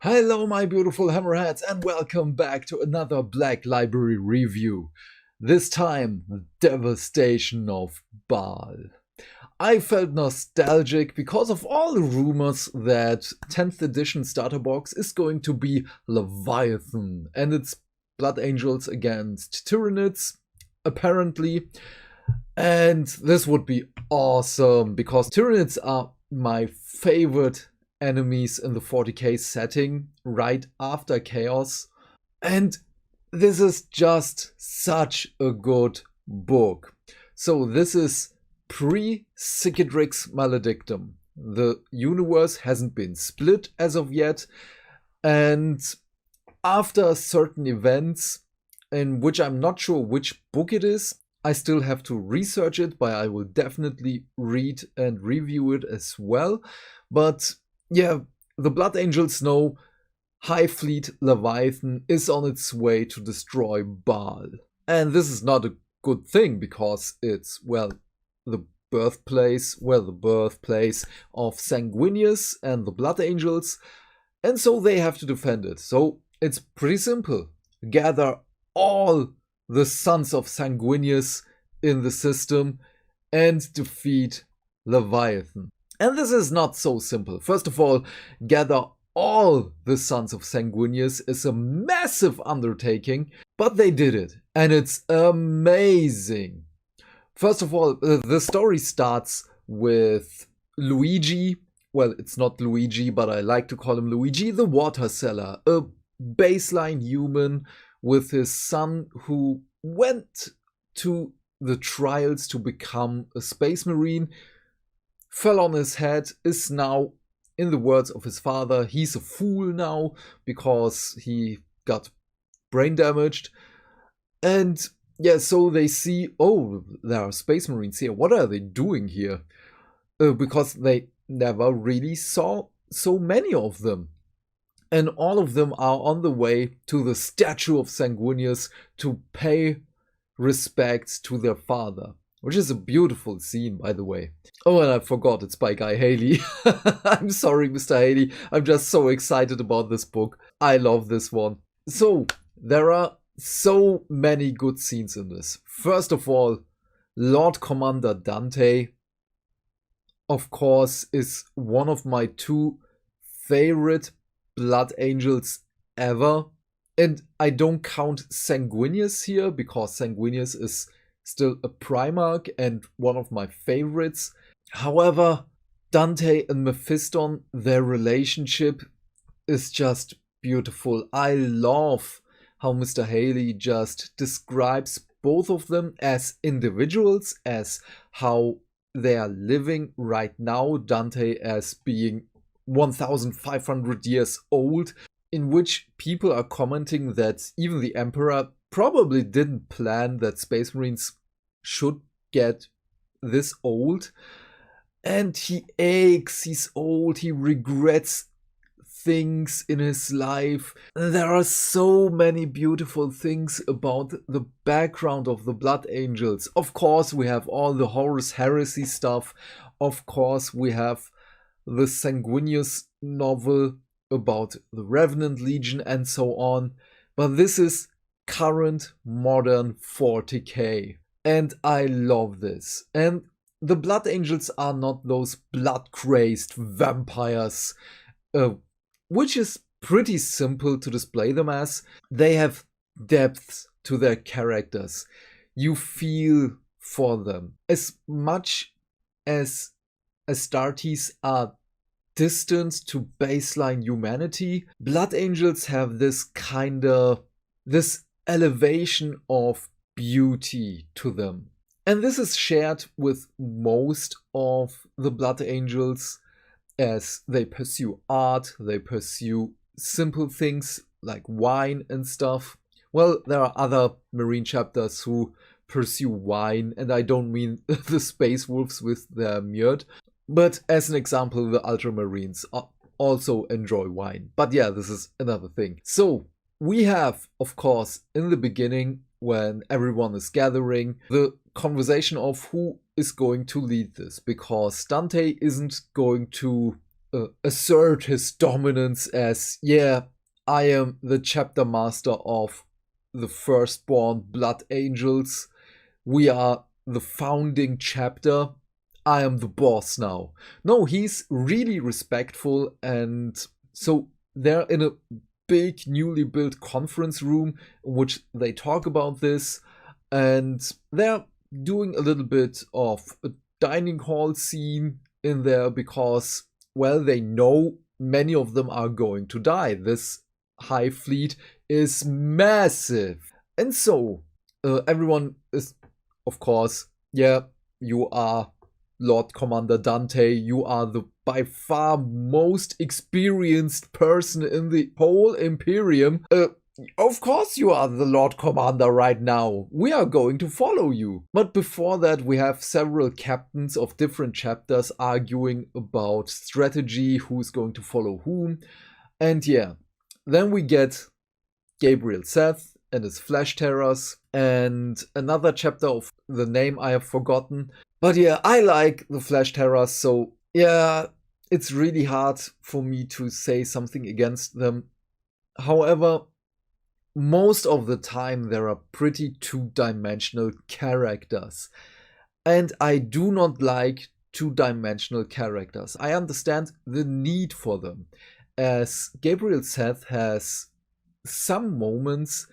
Hello my beautiful hammerheads and welcome back to another Black Library review. This time, Devastation of Baal. I felt nostalgic because of all the rumors that 10th edition starter box is going to be Leviathan and its Blood Angels against Tyranids, apparently. And this would be awesome because Tyranids are my favorite enemies in the 40k setting right after Chaos. And this is just such a good book. So this is pre-Cicadrix Maledictum. The universe hasn't been split as of yet, and after certain events, in which I'm not sure which book it is, I still have to research it, but I will definitely read and review it as well. But yeah, the Blood Angels know High Fleet Leviathan is on its way to destroy Baal. And this is not a good thing because it's, well, the birthplace of Sanguinius and the Blood Angels, and so they have to defend it. So it's pretty simple. Gather all the sons of Sanguinius in the system and defeat Leviathan. And this is not so simple. First of all, gather all the sons of Sanguinius is a massive undertaking, but they did it, and it's amazing. First of all, the story starts with Luigi. Well, it's not Luigi, but I like to call him Luigi, the water seller, a baseline human with his son who went to the trials to become a space marine, fell on his head, is now, in the words of his father, he's a fool now because he got brain damaged. And yeah, so they see, oh, there are space marines here. What are they doing here? Because they never really saw so many of them. And all of them are on the way to the statue of Sanguinius to pay respects to their father. Which is a beautiful scene, by the way. Oh, and I forgot, it's by Guy Haley. I'm sorry, Mr. Haley. I'm just so excited about this book. I love this one. So, there are so many good scenes in this. First of all, Lord Commander Dante, of course, is one of my two favorite Blood Angels ever. And I don't count Sanguinius here, because Sanguinius is still a Primarch and one of my favorites. However, Dante and Mephiston, their relationship is just beautiful. I love how Mr. Haley just describes both of them as individuals, as how they are living right now. Dante as being 1,500 years old, in which people are commenting that even the Emperor probably didn't plan that Space Marines should get this old. And he aches, he's old, he regrets things in his life. There are so many beautiful things about the background of the Blood Angels. Of course, we have all the Horus Heresy stuff. Of course, we have the Sanguinius novel about the Revenant Legion and so on. But this is current modern 40k. And I love this. And the Blood Angels are not those blood-crazed vampires, which is pretty simple to display them as. They have depth to their characters. You feel for them. As much as Astartes are distant to baseline humanity, Blood Angels have this elevation of beauty to them. And this is shared with most of the Blood Angels, as they pursue art, they pursue simple things like wine and stuff. Well, there are other Marine chapters who pursue wine, and I don't mean the Space Wolves with their Mjord, but as an example, the Ultramarines also enjoy wine. But yeah, this is another thing. So, we have, of course, in the beginning, when everyone is gathering, the conversation of who is going to lead this, because Dante isn't going to assert his dominance as, yeah, I am the chapter master of the firstborn Blood Angels. We are the founding chapter. I am the boss now. No, he's really respectful, and so they're in a big newly built conference room in which they talk about this, and they're doing a little bit of a dining hall scene in there because, well, they know many of them are going to die. This high fleet is massive. And so everyone is, of course, yeah, you are Lord Commander Dante, you are the by far most experienced person in the whole Imperium. Of course you are the Lord Commander right now. We are going to follow you. But before that, we have several captains of different chapters arguing about strategy, who's going to follow whom. And yeah, then we get Gabriel Seth and his Flesh Terrors, and another chapter of the name I have forgotten. But yeah, I like the Flesh Terrors, so yeah, it's really hard for me to say something against them. However, most of the time there are pretty two-dimensional characters. And I do not like two-dimensional characters. I understand the need for them, as Gabriel Seth has some moments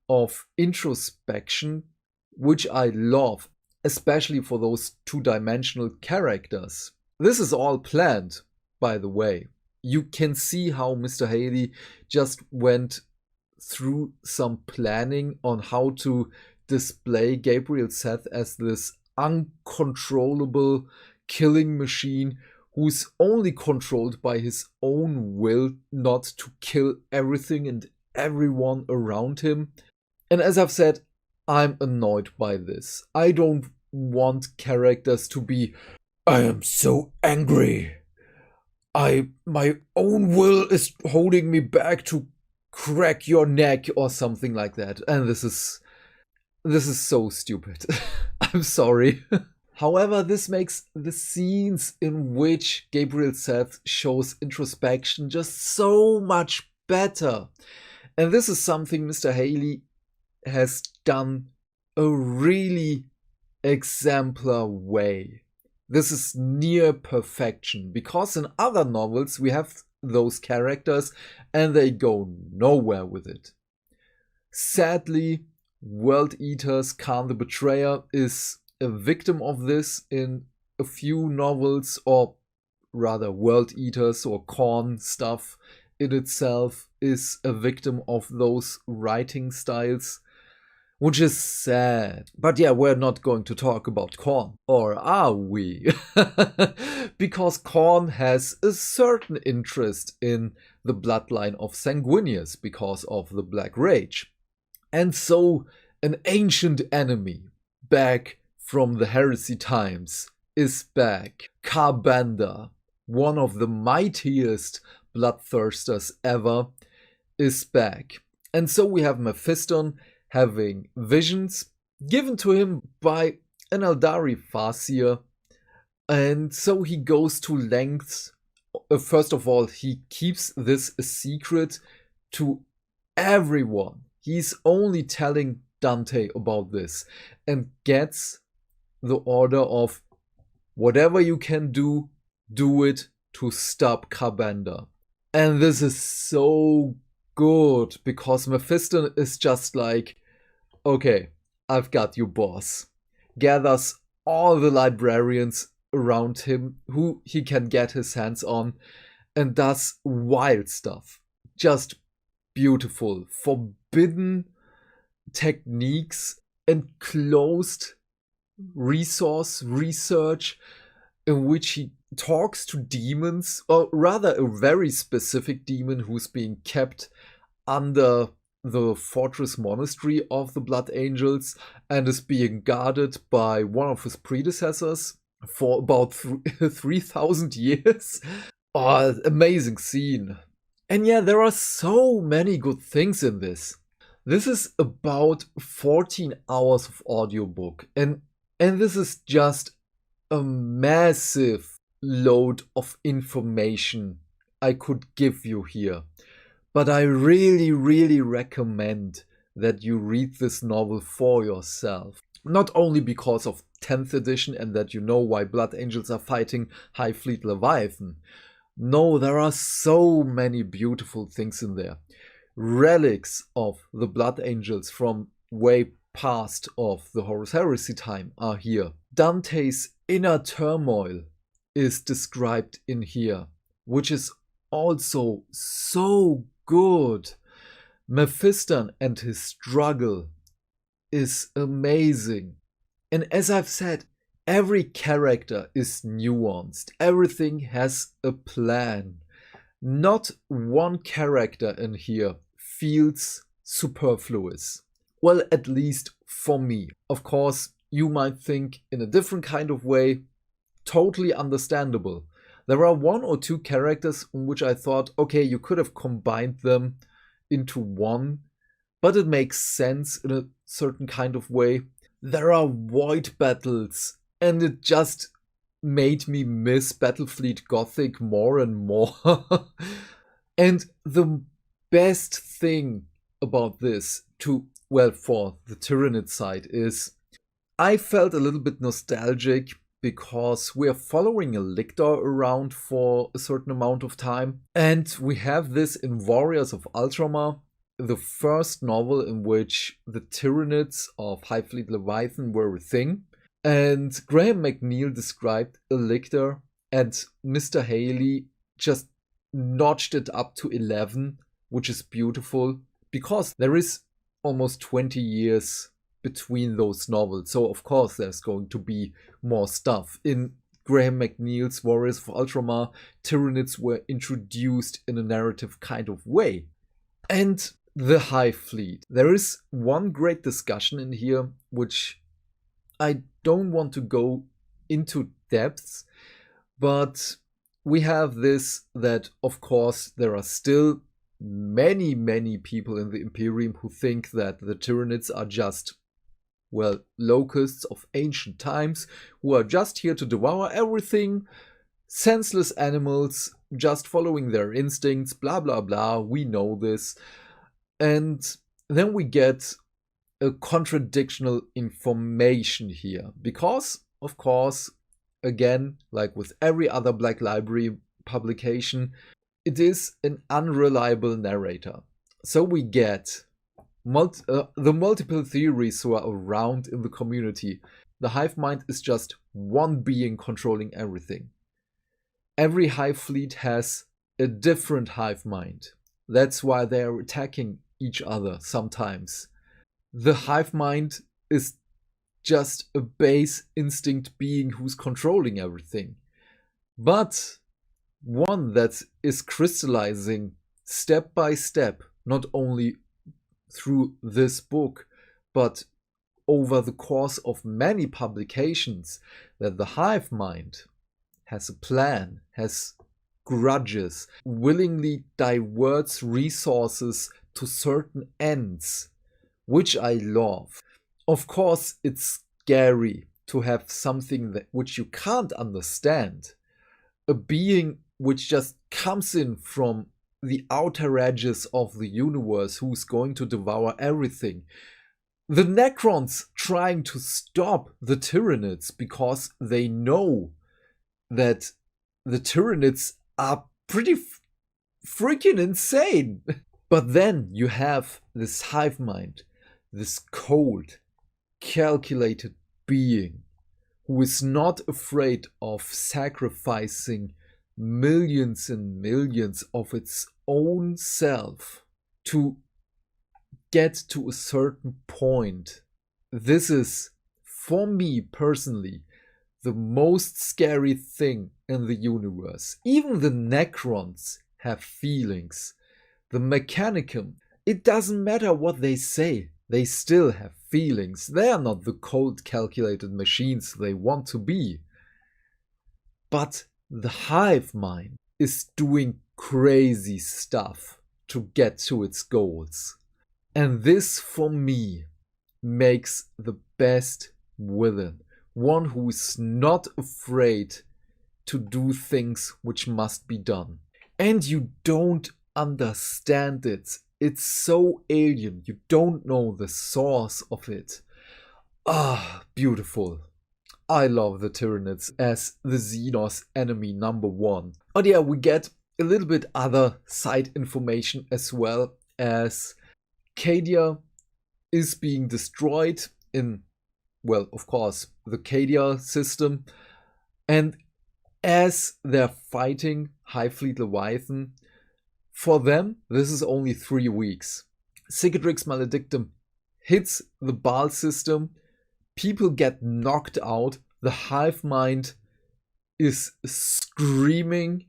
of introspection, which I love, especially for those two-dimensional characters. This is all planned, by the way. You can see how Mr. Haley just went through some planning on how to display Gabriel Seth as this uncontrollable killing machine who's only controlled by his own will not to kill everything and everyone around him. And as I've said, I'm annoyed by this. I don't want characters to be, I am so angry. My own will is holding me back to crack your neck or something like that. And this is so stupid. I'm sorry. However, this makes the scenes in which Gabriel Seth shows introspection just so much better. And this is something Mr. Haley has done a really exemplar way. This is near perfection, because in other novels we have those characters and they go nowhere with it. Sadly, World Eaters Khan the Betrayer is a victim of this in a few novels, or rather World Eaters or Khorne stuff in itself is a victim of those writing styles, which is sad. But yeah, we're not going to talk about Khorne. Or are we? Because Khorne has a certain interest in the bloodline of Sanguinius because of the Black Rage. And so an ancient enemy back from the heresy times is back. Karbanda, one of the mightiest bloodthirsters ever, is back. And so we have Mephiston having visions given to him by an Eldari Farseer. And so he goes to lengths. First of all, he keeps this a secret to everyone. He's only telling Dante about this and gets the order of whatever you can do, do it to stop Karbanda. And this is so good, because Mephiston is just like, okay, I've got you, boss. Gathers all the librarians around him who he can get his hands on and does wild stuff. Just beautiful, forbidden techniques and closed resource research in which he talks to demons, or rather a very specific demon who's being kept under the fortress monastery of the Blood Angels and is being guarded by one of his predecessors for about 3,000 years. Oh, amazing scene. And yeah, there are so many good things in this. This is about 14 hours of audiobook, and this is just a massive load of information I could give you here. But I really, really recommend that you read this novel for yourself. Not only because of 10th edition and that you know why Blood Angels are fighting High Fleet Leviathan. No, there are so many beautiful things in there. Relics of the Blood Angels from way past of the Horus Heresy time are here. Dante's inner turmoil is described in here, which is also so good. Mephiston and his struggle is amazing. And as I've said, every character is nuanced. Everything has a plan. Not one character in here feels superfluous. Well, at least for me. Of course, you might think in a different kind of way. Totally understandable. There are one or two characters in which I thought, okay, you could have combined them into one, but it makes sense in a certain kind of way. There are void battles, and it just made me miss Battlefleet Gothic more and more. And the best thing about this, for the Tyranid side, is I felt a little bit nostalgic because we are following a lictor around for a certain amount of time. And we have this in Warriors of Ultramar, the first novel in which the Tyranids of High Fleet Leviathan were a thing. And Graham McNeil described a lictor, and Mr. Haley just notched it up to 11, which is beautiful because there is almost 20 years between those novels. So of course there's going to be more stuff. In Graham McNeil's Warriors of Ultramar, Tyranids were introduced in a narrative kind of way. And the High Fleet. There is one great discussion in here, which I don't want to go into depths, but we have this that, of course, there are still many, many people in the Imperium who think that the Tyranids are just, well, locusts of ancient times who are just here to devour everything, senseless animals, just following their instincts, blah, blah, blah. We know this. And then we get a contradictional information here because, of course, again, like with every other Black Library publication, it is an unreliable narrator. So we get the multiple theories who are around in the community. The hive mind is just one being controlling everything. Every hive fleet has a different hive mind. That's why they are attacking each other sometimes. The hive mind is just a base instinct being who's controlling everything. But one that is crystallizing step by step, not only through this book, but over the course of many publications, that the hive mind has a plan, has grudges, willingly diverts resources to certain ends, which I love. Of course, it's scary to have something which you can't understand, a being which just comes in from the outer edges of the universe who's going to devour everything. The Necrons trying to stop the Tyranids because they know that the Tyranids are pretty freaking insane. But then you have this hive mind, this cold, calculated being who is not afraid of sacrificing millions and millions of its own self to get to a certain point. This is, for me personally, the most scary thing in the universe. Even the Necrons have feelings. The Mechanicum, it doesn't matter what they say, they still have feelings. They are not the cold, calculated machines they want to be. But the hive mind is doing crazy stuff to get to its goals. And this, for me, makes the best villain. One who is not afraid to do things which must be done. And you don't understand it. It's so alien. You don't know the source of it. Ah, beautiful. I love the Tyranids as the Xenos enemy #1. But yeah, we get a little bit other side information as well, as Cadia is being destroyed in, well, of course, the Cadia system. And as they're fighting Hive Fleet Leviathan, for them, this is only 3 weeks. Cicatrix Maledictum hits the Baal system. People get knocked out. The hive mind is screaming.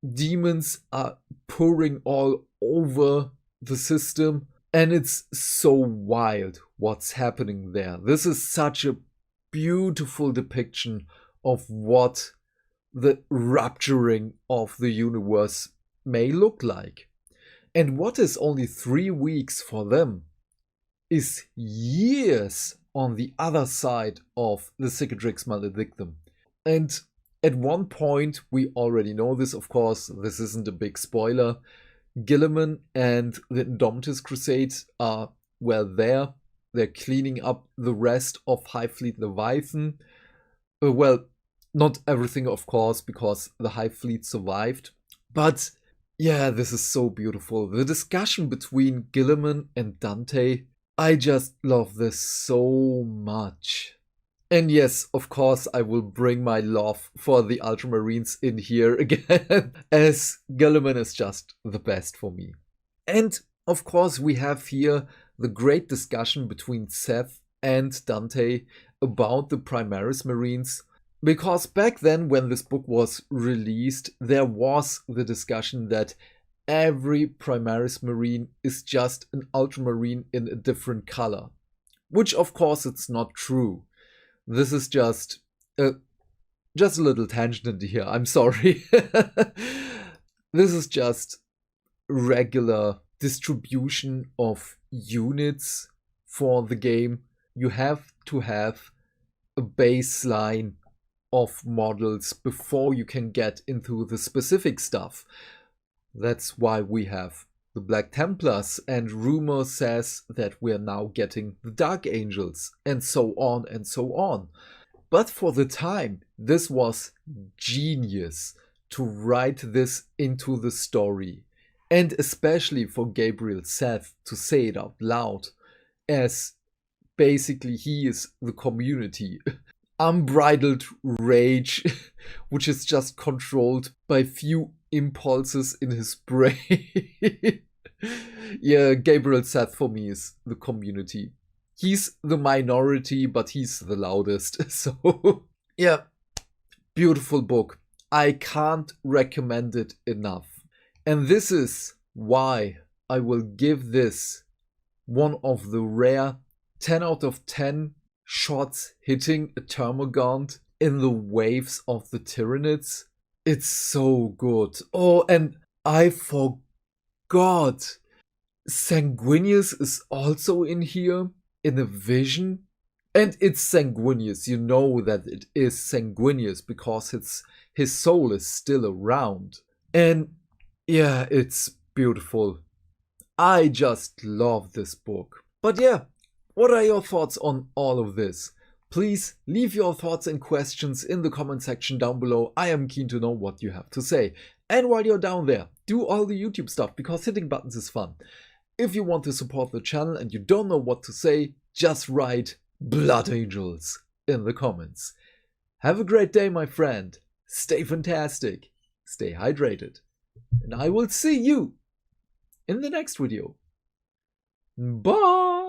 Demons are pouring all over the system. And it's so wild what's happening there. This is such a beautiful depiction of what the rupturing of the universe may look like. And what is only 3 weeks for them is years on the other side of the Cicatrix Maledictum. And at one point, we already know this, of course, this isn't a big spoiler, Guilliman and the Indomitus Crusades are, well, there. They're cleaning up the rest of Hive Fleet Leviathan. Well, not everything, of course, because the Hive Fleet survived. But yeah, this is so beautiful. The discussion between Guilliman and Dante, I just love this so much. And yes, of course, I will bring my love for the Ultramarines in here again, as Guilliman is just the best for me. And of course, we have here the great discussion between Seth and Dante about the Primaris Marines. Because back then, when this book was released, there was the discussion that every Primaris Marine is just an Ultramarine in a different color. Which, of course, it's not true. This is just a little tangent here, I'm sorry. This is just regular distribution of units for the game. You have to have a baseline of models before you can get into the specific stuff. That's why we have the Black Templars, and rumor says that we're now getting the Dark Angels, and so on and so on. But for the time, this was genius to write this into the story, and especially for Gabriel Seth to say it out loud, as basically he is the community. Unbridled rage, which is just controlled by few impulses in his brain. Yeah, Gabriel Seth for me is the community. He's the minority, but he's the loudest. So, yeah, beautiful book. I can't recommend it enough. And this is why I will give this one of the rare 10 out of 10 shots hitting a Termagant in the waves of the Tyranids. It's so good. Oh, and I forgot. Sanguinius is also in here in a vision. And it's Sanguinius. You know that it is Sanguinius because his soul is still around. And yeah, it's beautiful. I just love this book. But yeah, what are your thoughts on all of this? Please leave your thoughts and questions in the comment section down below. I am keen to know what you have to say. And while you're down there, do all the YouTube stuff because hitting buttons is fun. If you want to support the channel and you don't know what to say, just write Blood Angels in the comments. Have a great day, my friend. Stay fantastic. Stay hydrated. And I will see you in the next video. Bye!